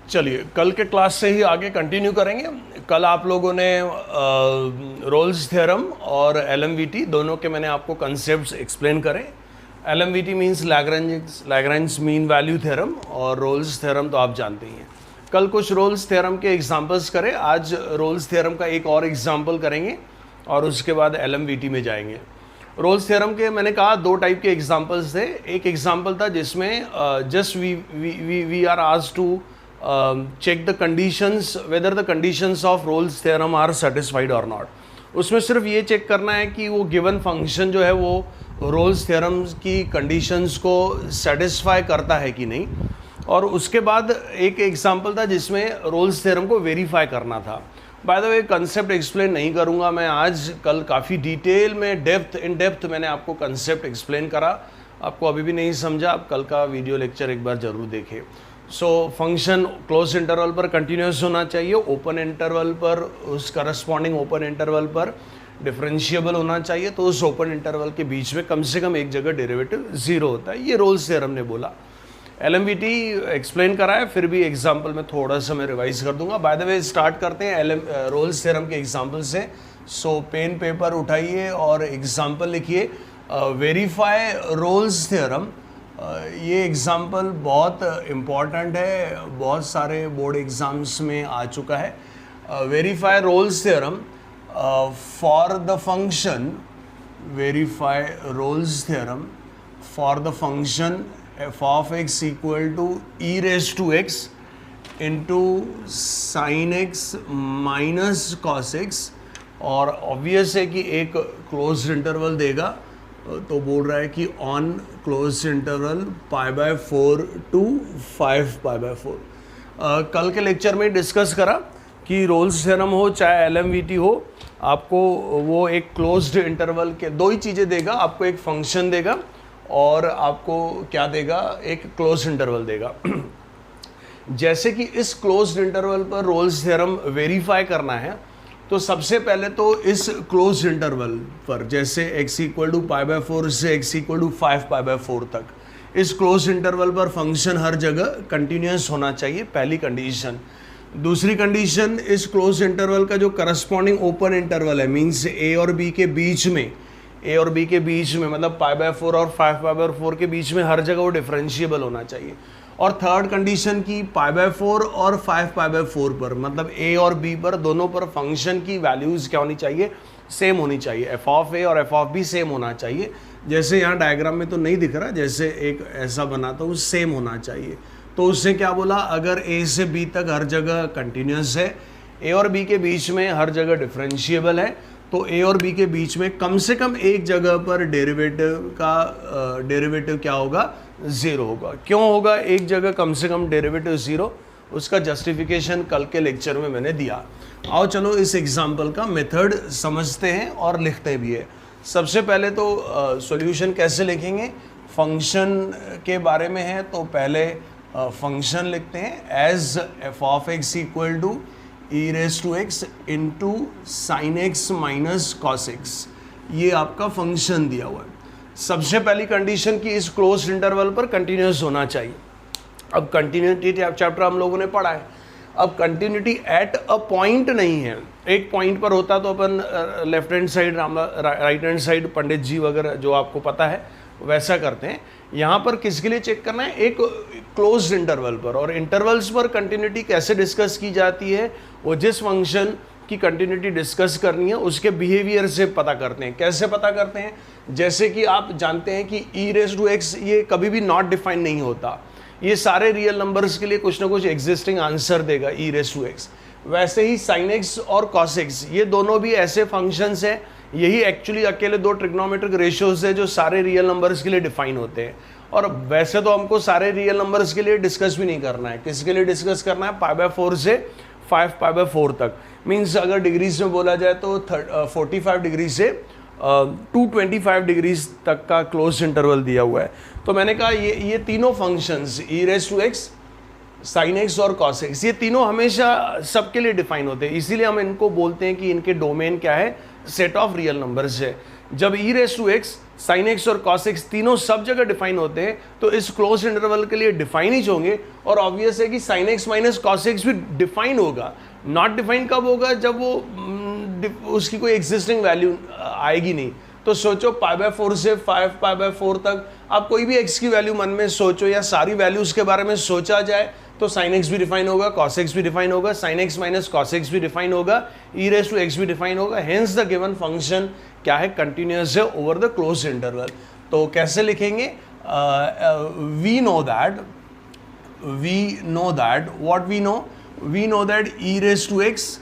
चलिए कल के क्लास से ही आगे कंटिन्यू करेंगे। कल आप लोगों ने रोल्स थ्योरम और एलएमवीटी दोनों के मैंने आपको कंसेप्ट्स एक्सप्लेन करे। LMVT means Lagrange mean value theorem और रोल्स थ्योरम तो आप जानते ही हैं। कल कुछ रोल्स थ्योरम के एग्जांपल्स करें, आज रोल्स थ्योरम का एक और एग्जांपल करेंगे और उसके बाद एलएमवीटी में जाएंगे। रोल्स थ्योरम के मैंने कहा दो टाइप के एग्जांपल्स थे। एक एग्जांपल था जिसमें just we are asked to check the conditions whether the conditions of Rolle's theorem are satisfied और नॉट। उसमें सिर्फ ये चेक करना है कि वो गिवन फंक्शन जो है वो रोल्स थ्योरम की कंडीशंस को सेटिस्फाई करता है कि नहीं। और उसके बाद एक एग्जांपल था जिसमें रोल्स थ्योरम को वेरीफाई करना था। Bye the way concept explain नहीं करूंगा मैं आज, कल काफ़ी डिटेल में इन डेप्थ मैंने आपको कंसेप्ट एक्सप्लेन करा। आपको अभी भी नहीं समझा, आप कल का वीडियो लेक्चर एक बार ज़रूर देखें। सो फंक्शन क्लोज इंटरवल पर कंटिन्यूस होना चाहिए, ओपन इंटरवल पर उस करस्पॉन्डिंग ओपन इंटरवल पर डिफरेंशिएबल होना चाहिए, तो उस ओपन इंटरवल के बीच में कम से कम एक जगह डेरिवेटिव ज़ीरो होता है। ये रोल्स थ्योरम ने बोला। एलएमवीटी एक्सप्लेन करा है, फिर भी एग्जाम्पल में थोड़ा सा मैं रिवाइज कर दूंगा। बाय द वे स्टार्ट करते हैं रोल्स थ्योरम के एग्जाम्पल से। सो पेन पेपर उठाइए और एग्जाम्पल लिखिए। वेरीफाई रोल्स थ्योरम, ये एग्जाम्पल बहुत इम्पॉर्टेंट है, बहुत सारे बोर्ड एग्जाम्स में आ चुका है। Verify Rolle's theorem for the function, verify Rolle's theorem for the function f of x equal to e raised to x into sin x minus cos x, और obvious है कि एक क्लोज इंटरवल देगा तो बोल रहा है कि ऑन क्लोज इंटरवल π/4 to 5π/4। कल के लेक्चर में डिस्कस करा कि रोल्स थ्योरम हो चाहे एलएमवीटी हो, आपको वो एक क्लोज्ड इंटरवल के दो ही चीज़ें देगा। आपको एक फंक्शन देगा और आपको क्या देगा, एक क्लोज इंटरवल देगा। जैसे कि इस क्लोज्ड इंटरवल पर रोल्स थ्योरम वेरीफाई करना है, तो सबसे पहले तो इस क्लोज इंटरवल पर जैसे x इक्वल टू π/4 से x इक्वल टू 5π/4 तक, इस क्लोज इंटरवल पर फंक्शन हर जगह कंटिन्यूस होना चाहिए, पहली कंडीशन। दूसरी कंडीशन, इस क्लोज इंटरवल का जो करस्पॉन्डिंग ओपन इंटरवल है, मीन्स a और b के बीच में, a और b के बीच में मतलब π/4 और 5π/4 के बीच में हर जगह वो डिफरेंशिएबल होना चाहिए। और थर्ड कंडीशन की π/4 और 5π/4 पर मतलब a और b पर दोनों पर फंक्शन की वैल्यूज़ क्या होनी चाहिए, सेम होनी चाहिए। f ऑफ a और f ऑफ b सेम होना चाहिए। जैसे यहाँ डायग्राम में तो नहीं दिख रहा, जैसे एक ऐसा बनाता हूँ, सेम होना चाहिए। तो उससे क्या बोला, अगर a से b तक हर जगह कंटिन्यूस है, a और b के बीच में हर जगह डिफरेंशिएबल है, तो a और b के बीच में कम से कम एक जगह पर डेरिवेटिव क्या होगा, ज़ीरो होगा। क्यों होगा एक जगह कम से कम डेरिवेटिव ज़ीरो, उसका जस्टिफिकेशन कल के लेक्चर में मैंने दिया। आओ चलो इस एग्जांपल का मेथड समझते हैं और लिखते भी है। सबसे पहले तो सॉल्यूशन कैसे लिखेंगे, फंक्शन के बारे में है तो पहले फंक्शन लिखते हैं as f of x equal to e raised to x into sine x minus cos x. ये आपका फंक्शन दिया हुआ है। सबसे पहली कंडीशन की इस क्लोज इंटरवल पर कंटिन्यूस होना चाहिए। अब कंटिन्यूटी चैप्टर हम लोगों ने पढ़ा है। अब कंटिन्यूटी एट अ पॉइंट नहीं है, एक पॉइंट पर होता तो अपन left hand side right hand side पंडित जी वगैरह जो आपको पता है वैसा करते हैं। यहाँ पर किसके लिए चेक करना है, एक क्लोज्ड इंटरवल पर। और इंटरवल्स पर कंटिन्यूटी कैसे डिस्कस की जाती है, वो जिस फंक्शन की कंटिन्यूटी डिस्कस करनी है उसके बिहेवियर से पता करते हैं। कैसे पता करते हैं, जैसे कि आप जानते हैं कि e रेज़ टू x ये कभी भी नॉट डिफाइन नहीं होता, ये सारे रियल नंबर्स के लिए कुछ ना कुछ एग्जिस्टिंग आंसर देगा e रेज़ टू x। वैसे ही sin x और cos x ये दोनों भी ऐसे फंक्शंस हैं, यही एक्चुअली अकेले दो ट्रिग्नोमेट्रिक रेशियोज है जो सारे रियल नंबर्स के लिए डिफाइन होते हैं। और वैसे तो हमको सारे रियल नंबर्स के लिए डिस्कस भी नहीं करना है, किसके लिए डिस्कस करना है, π/4 से 5π/4 तक। मीन्स अगर डिग्रीज में बोला जाए तो 45 डिग्री से 225 डिग्रीज तक का क्लोज इंटरवल दिया हुआ है। तो मैंने कहा ये तीनों functions e raise to x, sin x और cos x, ये तीनों हमेशा सबके लिए डिफाइन होते हैं। इसीलिए हम इनको बोलते हैं कि इनके डोमेन क्या है, सेट ऑफ रियल नंबर्स है। जब e raise to x sine x और कॉस एक्स तीनों सब जगह डिफाइन होते हैं, तो इस क्लोज इंटरवल के लिए डिफाइन ही होंगे। और ऑब्वियस है कि sign x minus cos x भी डिफाइन होगा। नॉट डिफाइन कब होगा? जब वो उसकी कोई एग्जिस्टिंग वैल्यू आएगी नहीं। तो सोचो π/4 से 5π/4 तक आप कोई भी x की वैल्यू मन में सोचो या सारी वैल्यूज के बारे में सोचा जाए तो साइन एक्स भी डिफाइन होगा, कॉस एक्स भी डिफाइन होगा, sign x minus cos x भी डिफाइन होगा, e⁻x भी डिफाइन होगा। हेंस द गिवन फंक्शन क्या है? कंटिन्यूअस है ओवर द क्लोज इंटरवल। तो कैसे लिखेंगे? We know that what we know that e⁻x,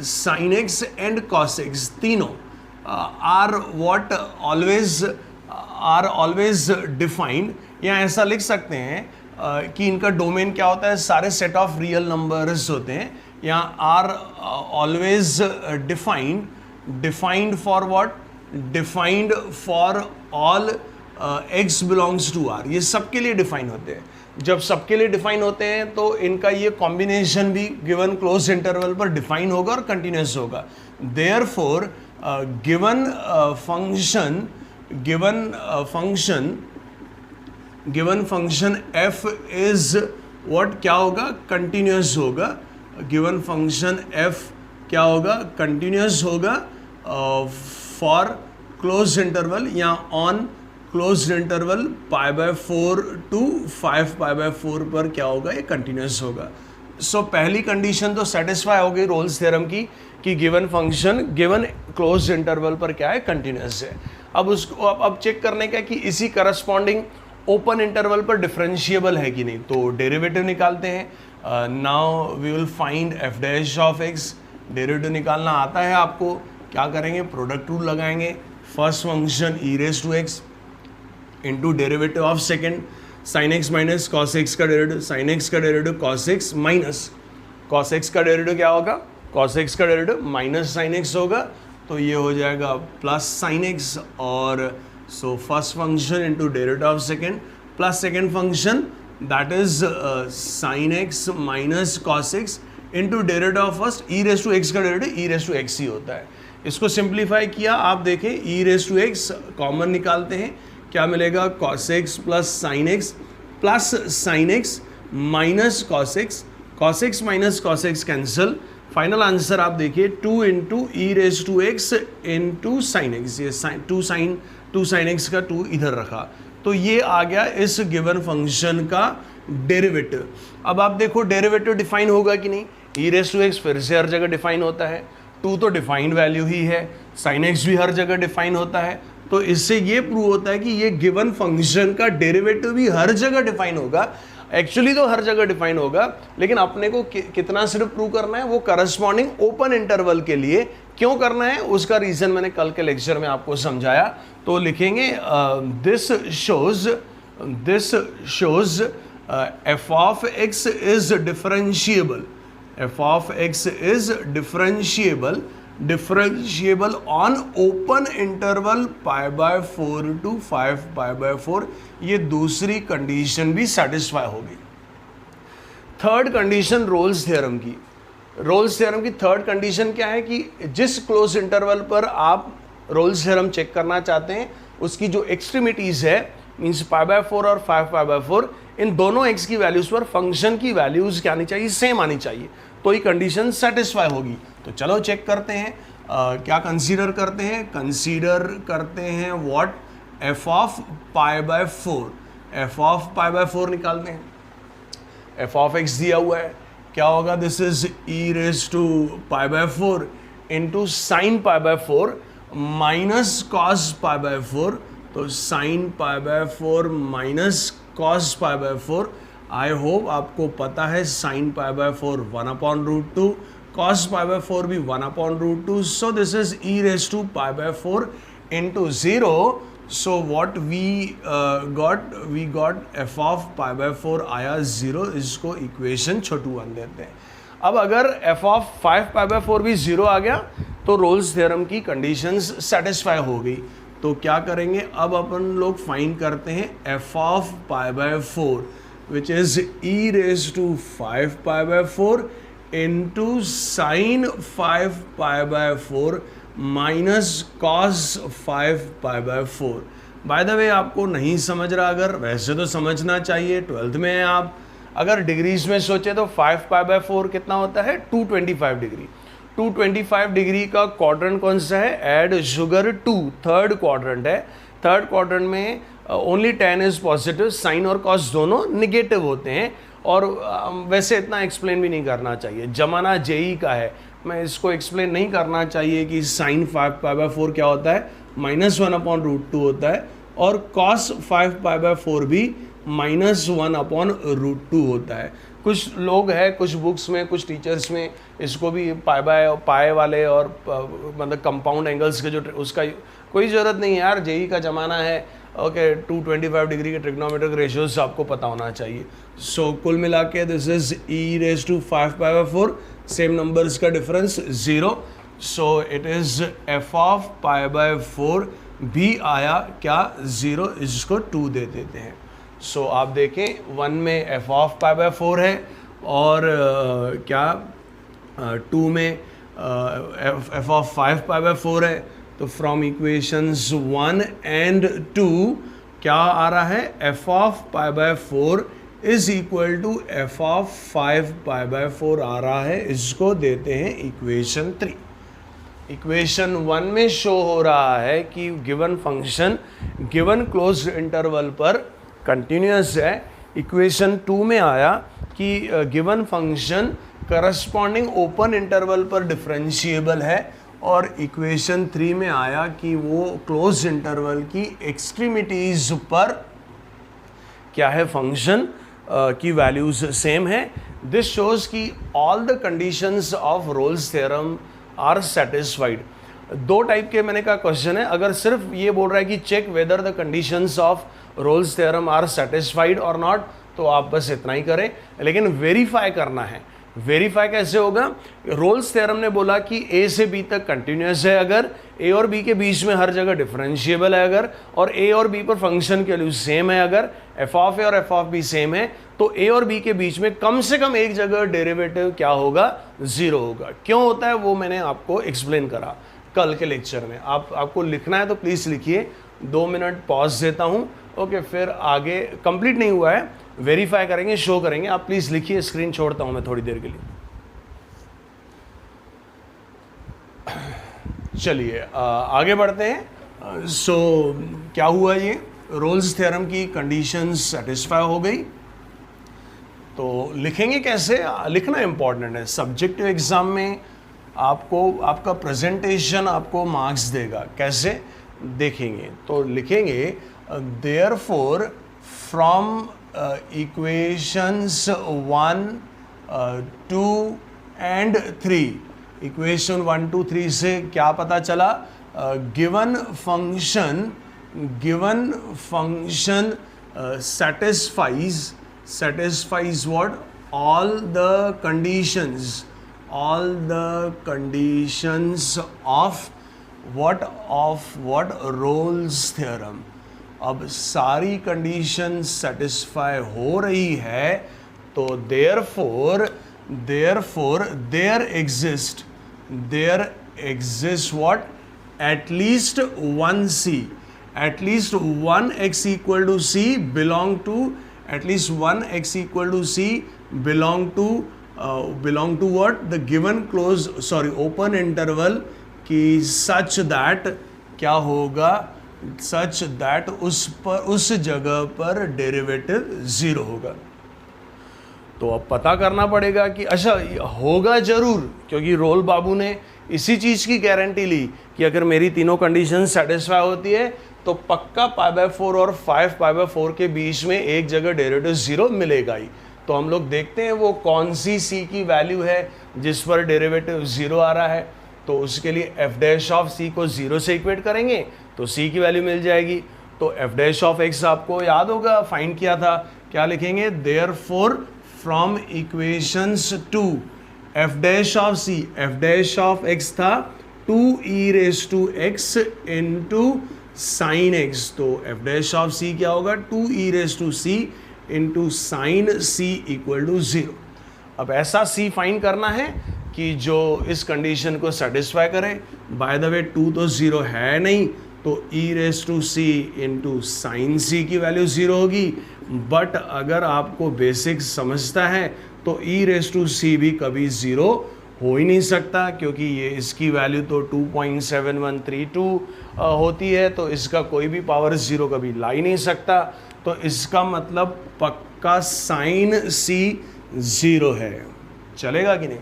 sin x and cos x तीनों are always defined। या ऐसा लिख सकते हैं कि इनका डोमेन क्या होता है? सारे सेट ऑफ रियल नंबर्स होते हैं। या are always defined for what? Defined for all x belongs to r। ये सबके लिए डिफाइन होते हैं। जब सबके लिए डिफाइन होते हैं तो इनका ये कॉम्बिनेशन भी गिवन क्लोज इंटरवल पर डिफाइन होगा और कंटिन्यूस होगा। Therefore given function f is what? क्या होगा? कंटिन्यूस होगा। गिवन फंक्शन f क्या होगा? कंटिन्यूस होगा फॉर क्लोज इंटरवल या ऑन क्लोज इंटरवल π/4 टू 5π/4 पर क्या होगा? ये कंटिन्यूस होगा। सो पहली कंडीशन तो सेटिस्फाई हो गई रोल्स थ्योरम की कि given function given close interval पर क्या है? कंटिन्यूस है। अब उसको अब चेक करने का कि इसी करस्पॉन्डिंग ओपन इंटरवल पर डिफरेंशिएबल है कि नहीं। तो डेरिवेटिव निकालते हैं। Now we will find f dash of x। Derivative निकालना आता है आपको। क्या करेंगे? प्रोडक्ट रूल लगाएंगे। First function e⁻x into derivative of second, sine x minus cos x का डेरिवेटिव, साइन एक्स का derivative cos x minus cos x का डेरिवेटिव क्या होगा? कॉस एक्स का डेरिवेटिव माइनस साइन एक्स होगा। तो ये हो जाएगा प्लस साइन एक्स। और so first function into derivative of second plus second function that is sine x minus cos x into derivative of first e⁻x का derivative e⁻x ही होता है। इसको सिंप्लीफाई किया, आप देखें e⁻x कॉमन निकालते हैं, क्या मिलेगा? cos x plus sign x minus cos x minus cos x cancel. Final answer आप देखिए 2 into e⁻x into sine x. ये टू साइन एक्स का 2 इधर रखा, तो ये आ गया इस गिवन फंक्शन का डेरिवेटिव। अब आप देखो डेरिवेटिव डिफाइन होगा कि नहीं। e⁻x फिर से हर जगह डिफाइन होता है, 2 तो डिफाइंड वैल्यू ही है, साइन एक्स भी हर जगह डिफाइन होता है। तो इससे ये प्रूव होता है कि ये गिवन फंक्शन का डेरिवेटिव भी हर जगह डिफाइन होगा। एक्चुअली तो हर जगह डिफाइन होगा, लेकिन अपने को कितना सिर्फ प्रूव करना है? वो करस्पॉन्डिंग ओपन इंटरवल के लिए। क्यों करना है उसका रीजन मैंने कल के लेक्चर में आपको समझाया। तो लिखेंगे this shows f of x is differentiable. f of x is differentiable on open interval π/4 to 5π/4। ये दूसरी कंडीशन भी सेटिस्फाई होगी। थर्ड कंडीशन रोल्स थ्योरम की थर्ड कंडीशन क्या है कि जिस क्लोज इंटरवल पर आप रोल्स थ्योरम चेक करना चाहते हैं उसकी जो एक्सट्रीमिटीज है मींस π/4 और 5π/4, इन दोनों x की वैल्यूज पर फंक्शन की वैल्यूज क्या आनी चाहिए? सेम आनी चाहिए, तो ये कंडीशन सेटिस्फाई होगी। तो चलो चेक करते हैं। क्या कंसीडर करते हैं व्हाट? f ऑफ π/4 निकालते हैं। f ऑफ x दिया हुआ है, क्या होगा? This is e⁻π/4 into sine π/4 minus cos π/4। तो sine π/4 minus cos π/4। I hope आपको पता है साइन π/4 1/√2, cos π/4 भी 1/√2। So this is e⁻π/4 into 0. So what we got f of π/4 आया 0। इसको इक्वेशन छोटू 1 देते हैं। अब अगर f of 5π/4 भी 0 आ गया तो रोल्स थ्योरम की कंडीशंस सेटिस्फाई हो गई। तो क्या करेंगे? अब अपन लोग फाइंड करते हैं f of π/4 which is e⁻5π/4 into sin 5π/4 minus cos 5π/4। By the way आपको नहीं समझ रहा, अगर वैसे तो समझना चाहिए, 12th में है आप, अगर डिग्रीज में सोचे तो 5π/4 कितना होता है 225 डिग्री। 225 डिग्री का क्वाड्रेंट कौन सा है, ऐड शुगर 2, थर्ड क्वाड्रेंट है। थर्ड क्वाड्रेंट में only tan is positive, sine और कॉस दोनों निगेटिव होते हैं। और वैसे इतना एक्सप्लेन भी नहीं करना चाहिए, जमाना जेई का है, मैं इसको एक्सप्लेन नहीं करना चाहिए कि साइन 5π/4 क्या होता है, -1/√2 होता है, और कॉस 5π/4 भी -1/√2 होता है। कुछ लोग हैं, कुछ बुक्स में, कुछ टीचर्स में इसको भी पाए वाले और मतलब कंपाउंड एंगल्स के जो उसका कोई ज़रूरत नहीं है यार, जेई का ज़माना है। ओके 225 डिग्री के ट्रिग्नोमेट्रिक रेशियोज आपको पता होना चाहिए। सो कुल मिला के this is e⁵ same numbers का difference 0। So it is f(π/4) भी आया क्या 0, इसको 2 दे देते हैं। सो आप देखें 1 में f(π/4) है और क्या 2 में f(5π/4) है। तो फ्रॉम इक्वेशंस 1 एंड 2 क्या आ रहा है, f(π/4) is equal to f(5π/4) आ रहा है, इसको देते हैं इक्वेशन 3। इक्वेशन 1 में शो हो रहा है कि given function given closed interval पर कंटिन्यूअस है। इक्वेशन 2 में आया कि given function corresponding open interval पर डिफरेंशिएबल है, और इक्वेशन 3 में आया कि वो क्लोज इंटरवल की एक्सट्रीमिटीज पर क्या है, फंक्शन की वैल्यूज सेम है। दिस शोज कि all the conditions of Rolle's theorem are satisfied. 2 type के मैंने कहा क्वेश्चन है, अगर सिर्फ ये बोल रहा है कि check whether the conditions of Rolle's theorem are satisfied और नॉट, तो आप बस इतना ही करें, लेकिन वेरीफाई करना है। वेरीफाई कैसे होगा, रोल्स थ्योरम ने बोला कि ए से बी तक कंटिन्यूअस है, अगर ए और बी के बीच में हर जगह डिफरेंशिएबल है अगर, और ए और बी पर फंक्शन की वैल्यू सेम है अगर, एफ ऑफ ए और एफ ऑफ बी सेम है, तो ए और बी के बीच में कम से कम एक जगह डेरिवेटिव क्या होगा, 0 होगा। क्यों होता है वो मैंने आपको एक्सप्लेन करा कल के लेक्चर में। आपको लिखना है तो प्लीज़ लिखिए, 2 मिनट पॉज देता हूँ। ओके, फिर आगे कंप्लीट नहीं हुआ है, वेरीफाई करेंगे, शो करेंगे। आप प्लीज़ लिखिए, स्क्रीन छोड़ता हूँ मैं थोड़ी देर के लिए। चलिए आगे बढ़ते हैं। सो क्या हुआ, ये रोल्स थ्योरम की कंडीशंस सेटिस्फाई हो गई, तो लिखेंगे कैसे, लिखना इंपॉर्टेंट है। सब्जेक्टिव एग्जाम में आपको आपका प्रेजेंटेशन आपको मार्क्स देगा, कैसे देखेंगे, तो लिखेंगे therefore from equations 1, 2 and 3, equation 1, 2, 3 से क्या पता चला, given function satisfies what, all the conditions of what Rolle's theorem। अब सारी कंडीशन सेटिस्फाई हो रही है, तो therefore there exists what, at least one c, at least one x equal to c belong to, at least one x equal to c belong to what, the given open interval की such that क्या होगा, such that उस जगह पर derivative 0 होगा। तो अब पता करना पड़ेगा कि अच्छा होगा जरूर, क्योंकि रोल बाबू ने इसी चीज़ की गारंटी ली कि अगर मेरी तीनों कंडीशन सेटिस्फाई होती है तो पक्का π/4 और 5π/4 के बीच में एक जगह डेरिवेटिव 0 मिलेगा ही। तो हम लोग देखते हैं वो कौन सी c की वैल्यू है जिस पर डेरिवेटिव 0 आ रहा है। तो उसके लिए f' को 0 से इक्वेट करेंगे तो c की वैल्यू मिल जाएगी। तो f' आपको याद होगा, फाइंड किया था, क्या लिखेंगे, देयरफॉर फ्रॉम इक्वेशंस 2 f' था 2e⁵x इंटू साइन x, तो f' क्या होगा 2e⁻c into sine c equal to 0। अब ऐसा c फाइंड करना है कि जो इस कंडीशन को सेटिस्फाई करे। बाय द वे 2 तो 0 है नहीं, तो e raise to c into sine c की वैल्यू 0 होगी। बट अगर आपको बेसिक समझता है तो ई रेस टू सी भी कभी 0 हो ही नहीं सकता, क्योंकि ये इसकी वैल्यू तो 2.7132 होती है, तो इसका कोई भी पावर 0 कभी ला ही नहीं सकता। तो इसका मतलब पक्का साइन सी 0 है। चलेगा कि नहीं?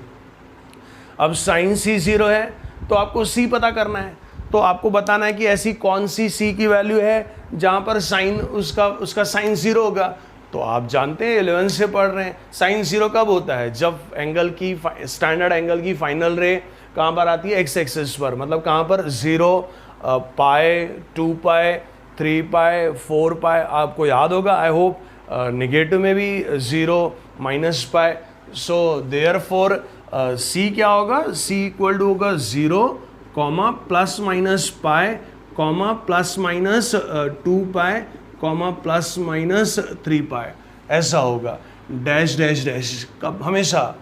अब साइन सी 0 है तो आपको सी पता करना है। तो आपको बताना है कि ऐसी कौन सी सी की वैल्यू है जहाँ पर साइन उसका साइन 0 होगा। तो आप जानते हैं 11 से पढ़ रहे हैं, साइन 0 कब होता है? जब एंगल की स्टैंडर्ड एंगल की फाइनल रे कहाँ पर आती है? एक्स एक्सिस पर। मतलब कहाँ पर? 0, पाई, 2 पाई, 3 पाई, 4 पाई, आपको याद होगा आई होप। निगेटिव में भी 0, माइनस पाई। सो देयरफॉर सी क्या होगा? सी इक्वल टू होगा 0, comma plus minus pi, comma plus minus 2 पाई, कॉमा प्लस माइनस 3 पाई, ऐसा होगा। डैश डैश डैश कब? हमेशा।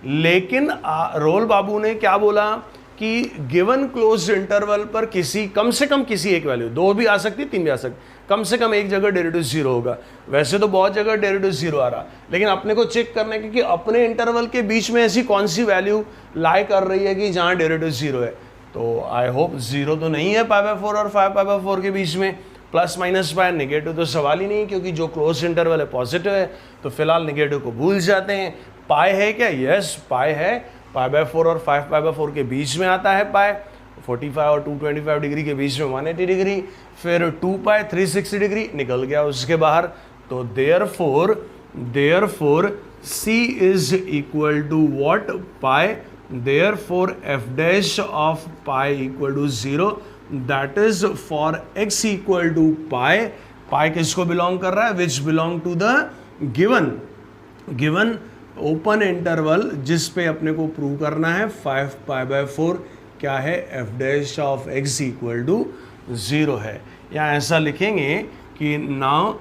लेकिन रोल बाबू ने क्या बोला कि गिवन क्लोज इंटरवल पर कम से कम किसी एक वैल्यू, 2 भी आ सकती, 3 भी आ सकती, कम से कम एक जगह डेरिवेटिव 0 होगा। वैसे तो बहुत जगह डेरिवेटिव 0 आ रहा, लेकिन अपने को चेक करने के कि अपने इंटरवल के बीच में ऐसी कौन सी वैल्यू लाई कर रही है कि जहाँ डेरिवेटिव 0 है। तो आई होप 0 तो नहीं है π/4 और 5π/4 के बीच में। प्लस माइनस पाई, निगेटिव तो सवाल ही नहीं, क्योंकि जो क्लोज इंटरवल है पॉजिटिव है, तो फिलहाल निगेटिव को भूल जाते हैं। पाई है क्या? यस, पाई है। π/4 और 5π/4 के बीच में आता है पाई। 45 और 225 डिग्री के बीच में 180 डिग्री, फिर 2 पाई 360 डिग्री, निकल गया उसके बाहर। तो therefore c is equal to what? Pi. Therefore f dash of pi equal to 0, that is for x equal to pi. Pi किसको बिलोंग कर रहा है? Which belong to the given open interval, जिस पे अपने को प्रूव करना है 5π/4 क्या है? F dash of x equal to 0 है। या ऐसा लिखेंगे कि now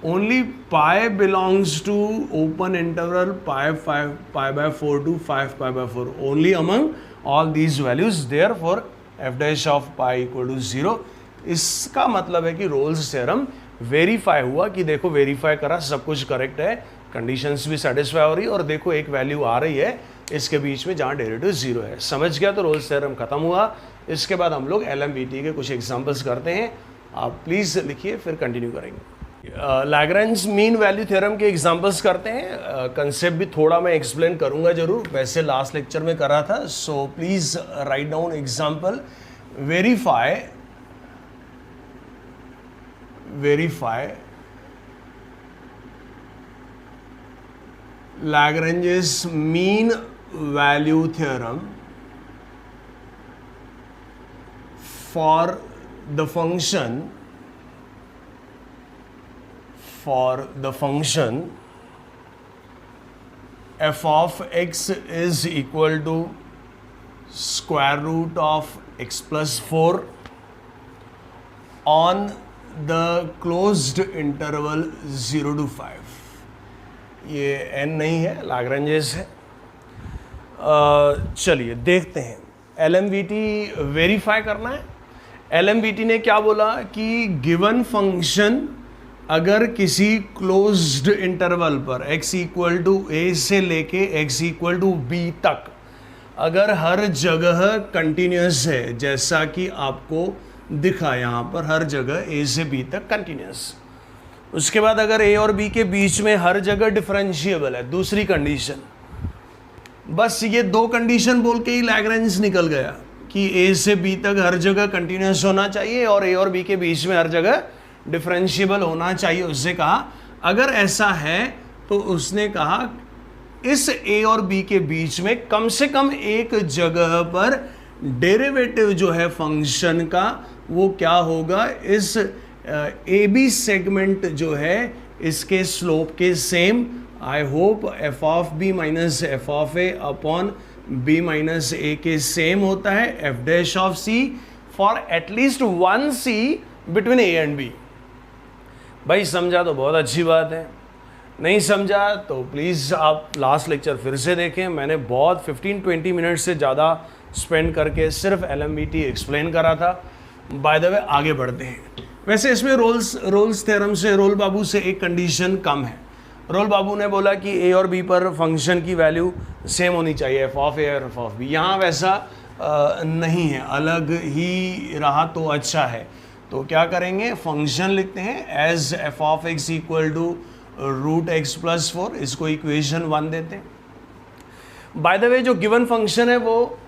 only pi belongs to open interval π/4 to 5π/4 only among all these values, therefore f dash of pi equal to 0। इसका मतलब है कि रोल्स थ्योरम वेरीफाई हुआ, कि देखो वेरीफाई करा, सब कुछ करेक्ट है, कंडीशंस भी सेटिस्फाई हो रही है, और देखो एक वैल्यू आ रही है इसके बीच में जहाँ डेरिवेटिव 0 है। समझ गया? तो रोल्स थ्योरम खत्म हुआ। इसके बाद हम लोग LMVT के कुछ एग्जांपल्स करते हैं। आप प्लीज़ लिखिए, फिर कंटिन्यू करेंगे। लैग्रेंज मीन वैल्यू थ्योरम के एग्जांपल्स करते हैं। कंसेप्ट भी थोड़ा मैं एक्सप्लेन करूंगा जरूर, वैसे लास्ट लेक्चर में करा था। So please write down example. Verify Lagrange's mean value theorem for the function f of x is equal to square root of x plus 4 on the closed interval 0 to 5। ये n नहीं है, लाग्रेंजेस है। चलिए देखते हैं। LMVT वेरीफाई करना है। LMVT ने क्या बोला कि गिवन फंक्शन अगर किसी क्लोज्ड इंटरवल पर x इक्वल टू a से लेके x इक्वल टू b तक अगर हर जगह कंटिन्यूस है, जैसा कि आपको दिखा यहाँ पर हर जगह a से b तक कंटिन्यूस, उसके बाद अगर a और b के बीच में हर जगह डिफरेंशिएबल है, दूसरी कंडीशन, बस ये 2 कंडीशन बोल के ही लैग्रेंज निकल गया कि a से b तक हर जगह कंटिन्यूस होना चाहिए और a और b के बीच में हर जगह डिफरेंशिएबल होना चाहिए। उससे कहा अगर ऐसा है तो उसने कहा इस a और b के बीच में कम से कम एक जगह पर डेरिवेटिव जो है फंक्शन का वो क्या होगा, इस ए बी सेगमेंट जो है इसके स्लोप के same. I hope f of b minus F of a upon B minus a के सेम होता है f dash of c for at least 1 c between a and b. भाई समझा तो बहुत अच्छी बात है, नहीं समझा तो प्लीज़ आप लास्ट लेक्चर फिर से देखें। मैंने बहुत 15-20 मिनट से ज़्यादा स्पेंड करके सिर्फ LMVT एक्सप्लेन करा था। बाय द वे आगे बढ़ते हैं। वैसे इसमें रोल्स थ्योरम से, रोल बाबू से एक कंडीशन कम है। रोल बाबू ने बोला कि ए और बी पर फंक्शन की वैल्यू सेम होनी चाहिए, एफ ऑफ ए और एफ ऑफ बी। यहाँ वैसा नहीं है, अलग ही रहा तो अच्छा है। तो क्या करेंगे, फंक्शन लिखते हैं as F of X equal to root X plus 4, इसको इक्वेशन 1 देते हैं। बाय द वे जो गिवन फंक्शन है वो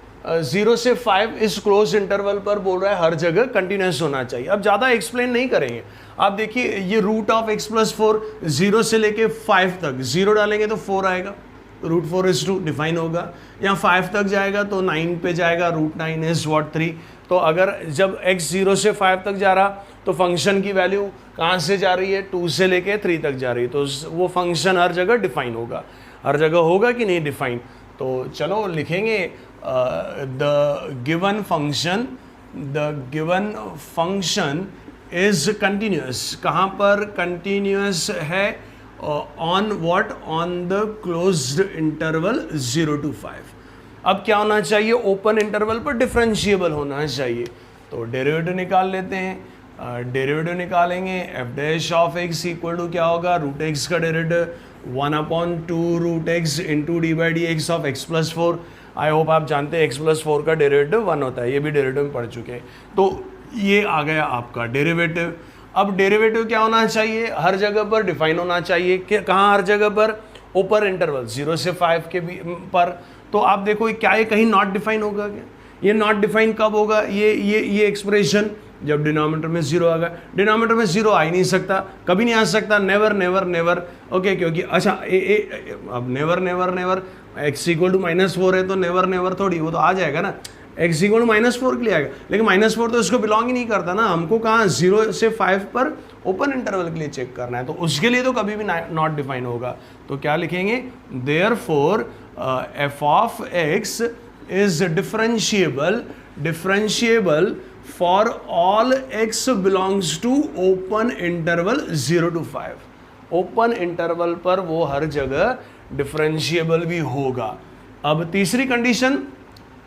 0 से 5 इस क्लोज इंटरवल पर बोल रहा है हर जगह कंटिन्यूस होना चाहिए। अब ज़्यादा एक्सप्लेन नहीं करेंगे। आप देखिए ये रूट ऑफ एक्स प्लस 4 0 से लेके 5 तक, 0 डालेंगे तो 4 आएगा, रूट 4 इज 2 डिफाइन होगा। यहाँ 5 तक जाएगा तो 9 पे जाएगा, रूट 9 इज व्हाट 3। तो अगर जब x 0 से 5 तक जा रहा तो फंक्शन की वैल्यू कहाँ से जा रही है, 2 से लेके 3 तक जा रही है। तो वो फंक्शन हर जगह डिफाइन होगा, हर जगह होगा कि नहीं डिफाइन। तो चलो लिखेंगे the given function is continuous. कहाँ पर कंटिन्यूस है, on what, on the closed interval 0 to 5। अब क्या होना चाहिए, ओपन इंटरवल पर डिफरेंशिएबल होना चाहिए। तो डेरिवेटिव निकाल लेते हैं। डेरिवेटिव निकालेंगे, F dash of X equal to क्या होगा, रूट एक्स का derivative 1/2 root X into D by D X of X plus 4। I hope आप जानते हैं एक्स प्लस 4 का डेरिवेटिव 1 होता है, ये भी डेरिवेटिव में पढ़ चुके हैं। तो ये आ गया आपका डेरिवेटिव। अब डेरिवेटिव क्या होना चाहिए, हर जगह पर डिफाइन होना चाहिए। कहाँ हर जगह पर, ओपन इंटरवल 0 से 5 के पर। तो आप देखो क्या ये कहीं नॉट डिफाइन होगा क्या, ये नॉट डिफाइन कब होगा, ये एक्सप्रेशन जब डिनोमिनेटर में 0 आ गया। डिनोमिनेटर में 0 आ ही नहीं सकता, कभी नहीं आ सकता, नेवर नेवर नेवर। ओके, क्योंकि अच्छा अब never never never X equal to -4 है तो नेवर नेवर थोड़ी, वो तो आ जाएगा ना, एक्स इक्वल टू -4 के लिए आएगा। लेकिन -4 तो इसको बिलोंग ही नहीं करता ना, हमको कहाँ 0 से 5 पर ओपन इंटरवल के लिए चेक करना है, तो उसके लिए तो कभी भी नॉट डिफाइन होगा। तो क्या लिखेंगे, therefore F of X is differentiable for all X belongs to open interval 0 to 5। Open interval पर वो हर जगह डिफरेंशिएबल भी होगा। अब तीसरी कंडीशन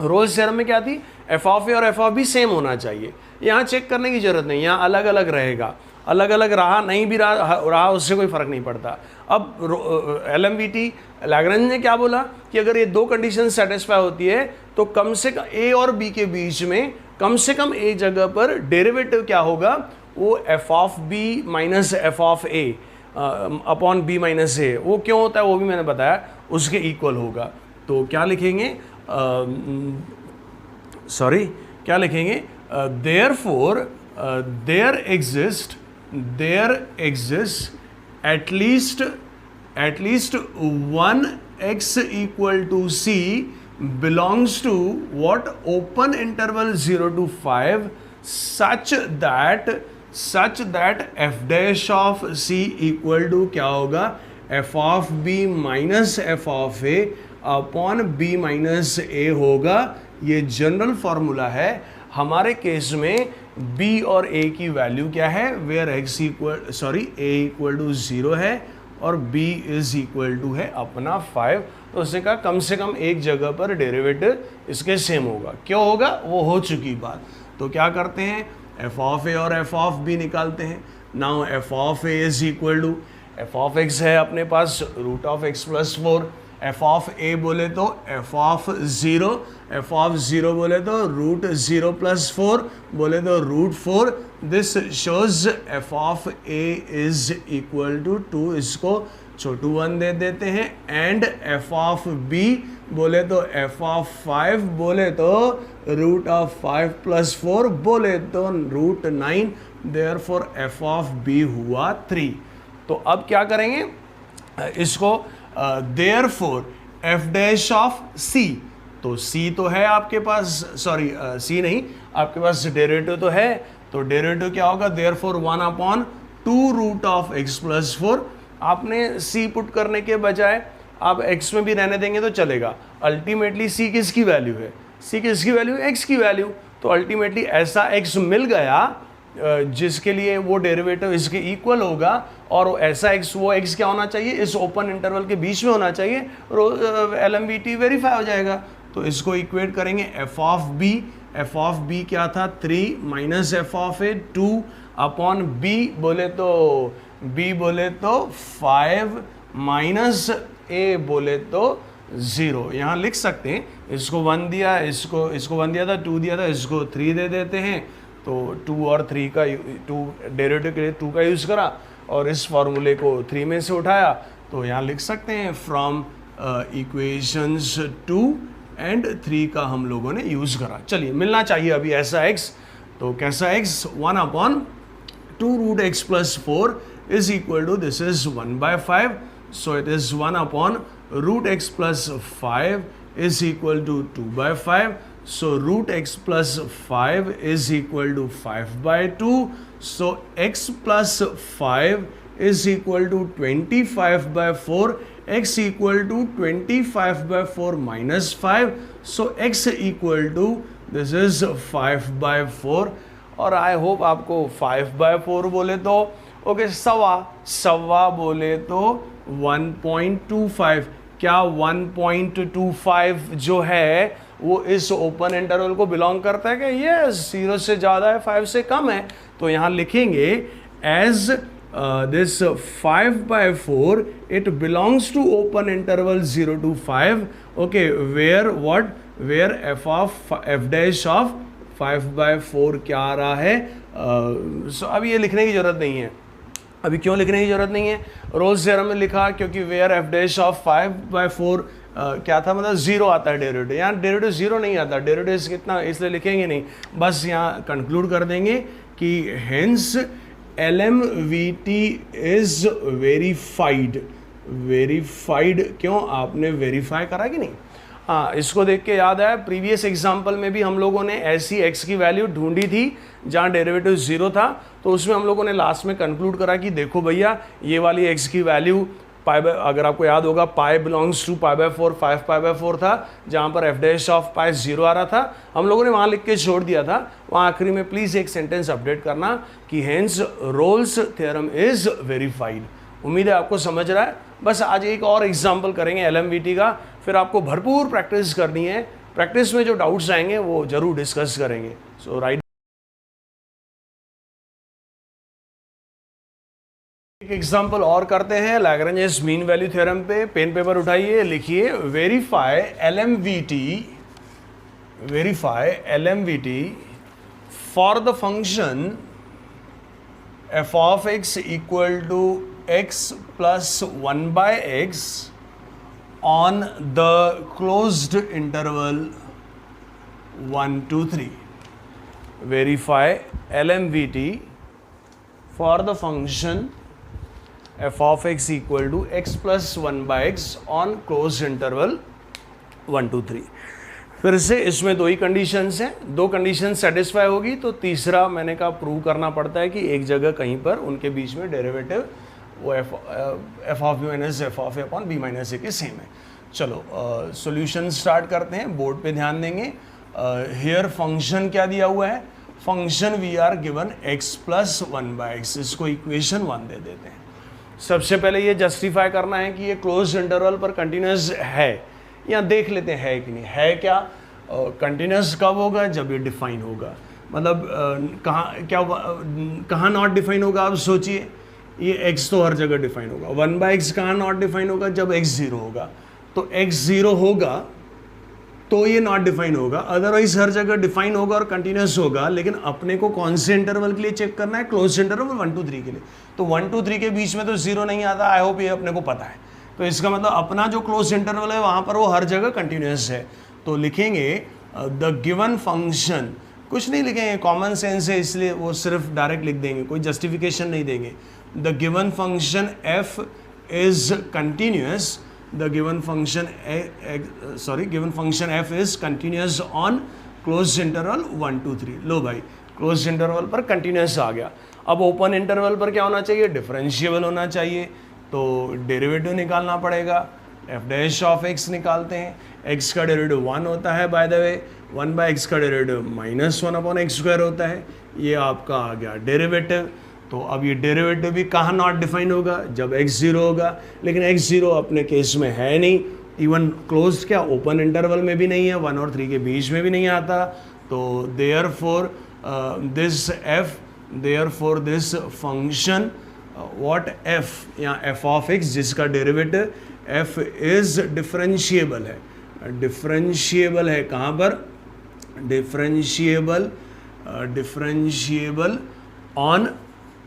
रोल्स थ्योरम में क्या थी, एफ ऑफ ए और एफ ऑफ बी सेम होना चाहिए। यहाँ चेक करने की जरूरत नहीं, यहाँ अलग अलग रहेगा, अलग अलग रहा नहीं भी रहा उससे कोई फर्क नहीं पड़ता। अब एलएमवीटी लैग्रेंज ने क्या बोला कि अगर ये दो कंडीशन सेटिस्फाई होती है तो कम से कम ए और बी के बीच में कम से कम एक जगह पर डेरिवेटिव क्या होगा, वो f of b minus F of a upon B minus a, वो क्यों होता है वो भी मैंने बताया, उसके इक्वल होगा। तो क्या लिखेंगे, क्या लिखेंगे, therefore there exist at least one x equal to c belongs to what, open interval 0 to 5 such that f dash of c equal to क्या होगा, f of b minus f of a upon b minus a होगा। ये general formula है। हमारे case में b और a की value क्या है, वेयर a इक्वल टू 0 है और b इज इक्वल टू है अपना 5। तो उसने कहा कम से कम एक जगह पर डेरिवेटिव इसके सेम होगा। क्यों होगा, वो हो चुकी बात। तो क्या करते हैं, f ऑफ a और f ऑफ b निकालते हैं। Now f of a is equal to, f of x है अपने पास root of x plus 4, f of a बोले तो f ऑफ 0 बोले तो रूट 0 प्लस 4 बोले तो root 4। This shows f of a is equal to 2, इसको छोटू 1 दे देते हैं। एंड f ऑफ b बोले तो f ऑफ 5 बोले तो रूट ऑफ 5 प्लस 4 बोले तो root 9। Therefore f of b हुआ 3। तो अब क्या करेंगे इसको, therefore f dash of c, तो c तो है आपके पास, c नहीं, आपके पास डेरिवेटिव तो है। तो डेरिवेटिव क्या होगा, therefore 1/2 root of x plus 4। आपने c पुट करने के बजाय आप x में भी रहने देंगे तो चलेगा। अल्टीमेटली c किसकी वैल्यू है, c किसकी वैल्यू है, x की वैल्यू। तो अल्टीमेटली ऐसा x मिल गया जिसके लिए वो डेरिवेटिव इसके इक्वल होगा, और ऐसा x, वो x क्या होना चाहिए, इस ओपन इंटरवल के बीच में होना चाहिए, LMVT वेरीफाई हो जाएगा। तो इसको इक्वेट करेंगे f of b F of B क्या था 3 minus F of A 2 upon B बोले तो 5 माइनस ए बोले तो 0। यहाँ लिख सकते हैं, इसको 1 दिया, इसको 1 दिया था, 2 दिया था, इसको 3 दे देते हैं। तो 2 और 3 का 2 डेरिवेटिव के लिए 2 का यूज़ करा और इस फॉर्मूले को 3 में से उठाया। तो यहाँ लिख सकते हैं फ्रॉम इक्वेशंस 2 एंड 3 का हम लोगों ने यूज़ करा। चलिए मिलना चाहिए अभी ऐसा x, तो कैसा x 1 upon 2 root X plus 4 is equal to this is 1/5, so it is 1 upon root X plus 5 is equal to 2/5, so root x plus 5 is equal to 5/2, so x plus 5 is equal to 25/4, x equal to 25/4 minus 5, so x equal to this is 5/4। और आई hope आपको 5/4 बोले तो okay, सवा बोले तो 1.25। क्या 1.25 जो है वो इस ओपन इंटरवल को बिलोंग करता है? क्या ये 0 से ज़्यादा है, 5 से कम है? तो यहाँ लिखेंगे as this 5/4 it belongs to open interval 0 to 5, okay, where F dash of 5/4 क्या आ रहा है? सो अब ये लिखने की ज़रूरत नहीं है। अभी क्यों लिखने की जरूरत नहीं है? रोल्स थ्योरम में लिखा क्योंकि वेयर एफ डैश ऑफ 5/4 क्या था, मतलब 0 आता है डेरिवेटिव। यहाँ डेरिवेटिव 0 नहीं आता, डेरिवेटिव कितना, इसलिए लिखेंगे नहीं, बस यहाँ कंक्लूड कर देंगे कि हेंस LMVT इज वेरीफाइड। क्यों? आपने वेरीफाई करा कि नहीं? हाँ, इसको देख के याद आया, प्रीवियस एग्जाम्पल में भी हम लोगों ने ऐसी x की वैल्यू ढूंढी थी जहाँ डेरिवेटिव 0 था। तो उसमें हम लोगों ने लास्ट में कंक्लूड करा कि देखो भैया, ये वाली x की वैल्यू अगर आपको याद होगा पाई बिलोंग्स टू π/4, 5π/4 था, जहाँ पर एफ डैश ऑफ पाई 0 आ रहा था। हम लोगों ने वहाँ लिख के छोड़ दिया था। वहाँ आखिरी में प्लीज़ एक सेंटेंस अपडेट करना कि hence Rolle's theorem is verified. उम्मीद है आपको समझ रहा है। बस आज एक और एग्जाम्पल करेंगे LMVT का, फिर आपको भरपूर प्रैक्टिस करनी है। प्रैक्टिस में जो डाउट्स आएंगे वो जरूर डिस्कस करेंगे। सो राइट, एक एग्जाम्पल और करते हैं लैग्रेंज मीन वैल्यू थ्योरम पे। पेन पेपर उठाइए, लिखिए verify LMVT for the function f of x equal to x plus 1/x on the closed interval 1 to 3. Verify LMVT for the function f of x equal to x plus 1/x on closed interval 1 to 3. फिर से इसमें दो ही conditions हैं, दो condition satisfy होगी तो तीसरा मैंने कहा प्रूव करना पड़ता है कि एक जगह कहीं पर उनके बीच में डेरिवेटिव वो f of b minus F of a upon B minus a के सेम है। चलो सॉल्यूशन स्टार्ट करते हैं। बोर्ड पे ध्यान देंगे। हियर फंक्शन क्या दिया हुआ है? Function we are given x plus 1/x, इसको इक्वेशन 1 दे देते हैं। सबसे पहले ये जस्टिफाई करना है कि ये क्लोज इंटरवल पर कंटिन्यूस है, या देख लेते हैं कि नहीं है। क्या कंटिन्यूस कब होगा? जब ये डिफाइन होगा। मतलब कहाँ नॉट डिफाइन होगा? आप सोचिए, ये x तो हर जगह डिफाइन होगा। 1/x कहाँ नॉट डिफाइन होगा? जब x 0 होगा। तो x 0 होगा तो ये नॉट डिफाइन होगा, अदरवाइज हर जगह डिफाइन होगा और कंटिन्यूस होगा। लेकिन अपने को कौन से इंटरवल के लिए चेक करना है? क्लोज इंटरवल 1 to 3 के लिए। तो 1 to 3 के बीच में तो 0 नहीं आता। आई होप ये अपने को पता है। तो इसका मतलब अपना जो क्लोज इंटरवल है वहाँ पर वो हर जगह कंटिन्यूस है। तो लिखेंगे द गिवन फंक्शन, कुछ नहीं लिखेंगे, कॉमन सेंस है इसलिए वो सिर्फ डायरेक्ट लिख देंगे, कोई जस्टिफिकेशन नहीं देंगे। The given function f is continuous, the given function given function f is continuous on close interval 1 to 3। लो भाई, क्लोज इंटरवल पर कंटिन्यूस आ गया। अब ओपन इंटरवल पर क्या होना चाहिए? डिफरेंशिएबल होना चाहिए। तो डेरिवेटिव निकालना पड़ेगा। एफ डैश ऑफ एक्स निकालते हैं। एक्स का डेरिवेटिव 1 होता है, बाय द वे 1/x का डेरिवेटिव -1 अपॉन एक्स स्क्वायर होता है। ये आपका आ गया डेरिवेटिव। तो अब ये डेरिवेटिव भी कहाँ नॉट डिफाइन होगा? जब x 0 होगा। लेकिन x 0 अपने केस में है नहीं, इवन क्लोज क्या ओपन इंटरवल में भी नहीं है, 1 और 3 के बीच में भी नहीं आता। तो therefore this function what f, यहाँ f ऑफ x जिसका डेरिवेटिव f इज डिफरेंशिएबल है कहाँ पर, differentiable on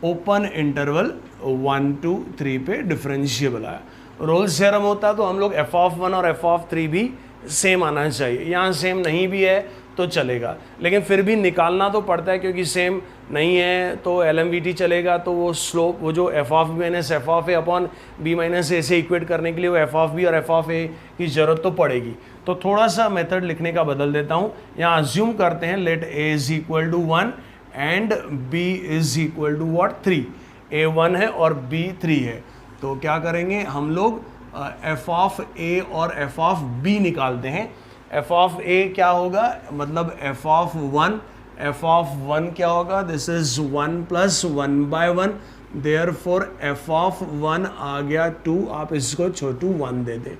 open interval 1 to 3 पे डिफरेंशिएबल आया। रोल्स थ्योरम होता तो हम लोग f(1) और f(3) भी सेम आना चाहिए, यहाँ सेम नहीं भी है तो चलेगा, लेकिन फिर भी निकालना तो पड़ता है क्योंकि सेम नहीं है तो LMVT चलेगा, तो वो स्लोप वो जो f of b minus F of a upon B minus a से इक्वेट करने के लिए वो f ऑफ बी और f ऑफ ए की ज़रूरत तो पड़ेगी। तो थोड़ा सा मेथड लिखने का बदल देता हूँ, यहाँ अज्यूम करते हैं let a is equal to 1 and b is equal to what 3, a 1 है और b 3 है, तो क्या करेंगे हम लोग f ऑफ a और f ऑफ b निकालते हैं। f ऑफ a क्या होगा, मतलब f ऑफ 1 क्या होगा, this is 1 plus 1/1, therefore f of 1 आ गया 2, आप इसको छोटू 1 दे दें।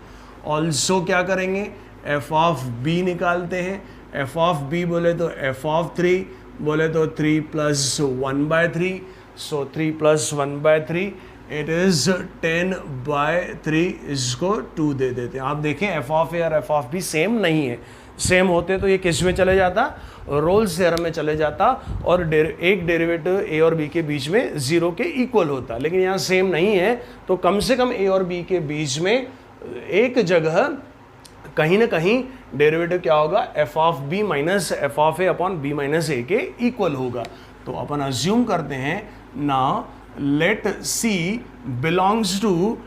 ऑल्सो क्या करेंगे, f ऑफ b निकालते हैं, f ऑफ b बोले तो f ऑफ 3 बोले तो 3 plus 1/3, so 3 plus 1/3 it is 10/3, इसको 2 दे देते हैं। आप देखें f ऑफ ए और f ऑफ बी सेम नहीं है, सेम होते तो ये किस में चले जाता, रोल्स थ्योरम में चले जाता और एक डेरिवेटिव a और b के बीच में 0 के इक्वल होता, लेकिन यहाँ सेम नहीं है तो कम से कम a और b के बीच में एक जगह कहीं ना कहीं डेरिवेटिव क्या होगा, f of b minus F of a upon B minus a के इक्वल होगा। तो अपन अज्यूम करते हैं ना let C belongs to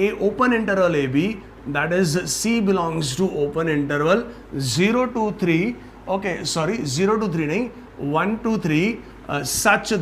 a open interval AB, that is C belongs to open interval 0 to 3, okay sorry 0 to 3 नहीं 1 to 3 such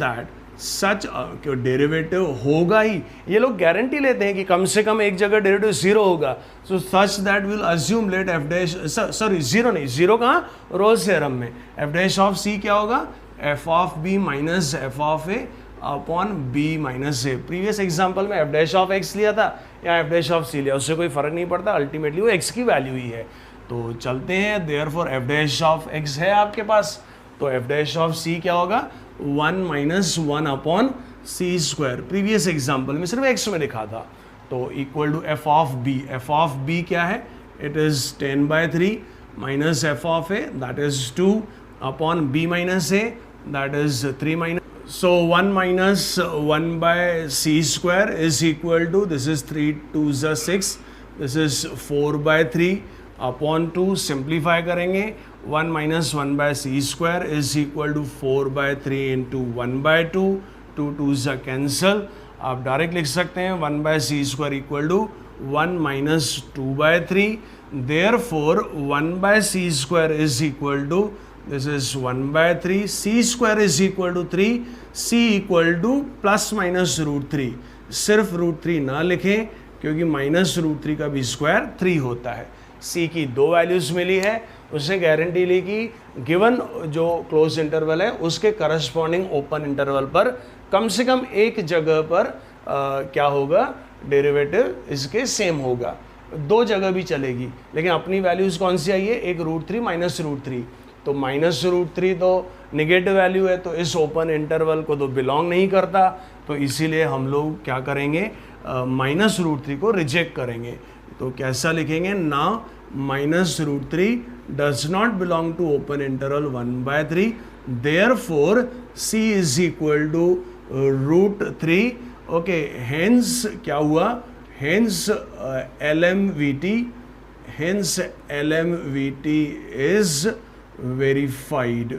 derivative होगा ही, ये लोग गारंटी लेते हैं कि कम से कम एक जगह डेरिवेटिव 0 होगा, so such that will assume let f dash sorry 0 नहीं 0 कहाँ, रोल्स थ्योरम में एफ डैश ऑफ C क्या होगा, f of B minus F of a upon B minus a. Previous example में एफ डैश ऑफ एक्स लिया था या F dash of सी लिया, उससे कोई फर्क नहीं पड़ता, अल्टीमेटली वो एक्स की वैल्यू ही है। तो चलते हैं, therefore f dash of x है आपके पास, तो एफ डैश ऑफ सी क्या होगा, 1 minus 1 upon C square. Previous example में सिर्फ एक्स में लिखा था, तो equal to F of B. F of B क्या है, it is 10/3 minus F of A that is 2 upon B minus A that is 3 minus, so 1 minus 1 by c square is equal to, this is 3 2s are 6, this is 4/3 upon 2, simplify करेंगे 1 minus 1 by c square is equal to 4/3 into 1/2, 2 2s are cancel, आप direct लिख सकते हैं 1 by c square equal to 1 minus 2/3, therefore 1 by c square is equal to, this is 1/3, c square is equal to 3, c equal to plus minus √3, सिर्फ √3 ना लिखें क्योंकि minus √3 का भी स्क्वायर 3 होता है। c की 2 वैल्यूज़ मिली है, उसने गारंटी ली कि गिवन जो क्लोज इंटरवल है उसके करस्पॉन्डिंग ओपन इंटरवल पर कम से कम एक जगह पर क्या होगा, डेरिवेटिव इसके सेम होगा। 2 जगह भी चलेगी, लेकिन अपनी वैल्यूज़ कौन सी आई है, एक √3 माइनस √3, तो माइनस √3 तो निगेटिव वैल्यू है, तो इस ओपन इंटरवल को तो बिलोंग नहीं करता, तो इसीलिए हम लोग क्या करेंगे, माइनस √3 को रिजेक्ट करेंगे। तो कैसा लिखेंगे, ना minus √3 does not belong to open interval 1/3, therefore c is equal to √3, okay, hence क्या हुआ, हेंस LMVT इज वेरीफाइड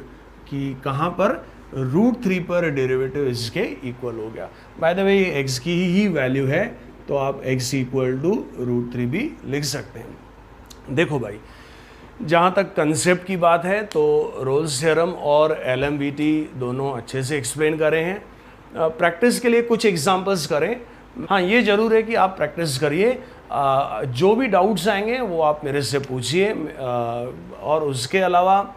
कि कहाँ पर, √3 पर डेरिवेटिव इसके इक्वल हो गया। बाय द वे ये x की ही वैल्यू है, तो आप x इक्वल टू √3 भी लिख सकते हैं। देखो भाई, जहाँ तक कंसेप्ट की बात है तो रोल्स थ्योरम और LMVT दोनों अच्छे से एक्सप्लेन करे हैं। प्रैक्टिस के लिए कुछ एग्जांपल्स करें। हाँ, ये ज़रूर है कि आप प्रैक्टिस करिए, जो भी डाउट्स आएंगे वो आप मेरे से पूछिए, और उसके अलावा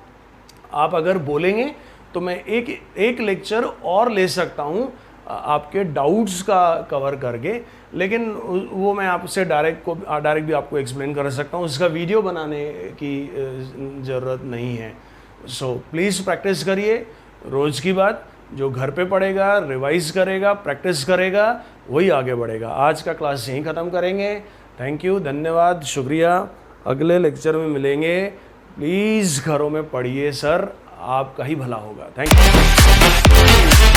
आप अगर बोलेंगे तो मैं एक लेक्चर और ले सकता हूँ आपके डाउट्स का कवर करके, लेकिन वो मैं आपसे डायरेक्ट भी आपको एक्सप्लेन कर सकता हूँ, उसका वीडियो बनाने की ज़रूरत नहीं है। सो प्लीज़ प्रैक्टिस करिए, रोज़ की बात, जो घर पे पढ़ेगा, रिवाइज करेगा, प्रैक्टिस करेगा, वही आगे बढ़ेगा। आज का क्लास यहीं ख़त्म करेंगे। थैंक यू, धन्यवाद, शुक्रिया। अगले लेक्चर में मिलेंगे। प्लीज़ घरों में पढ़िए सर, आपका ही भला होगा। Thank you.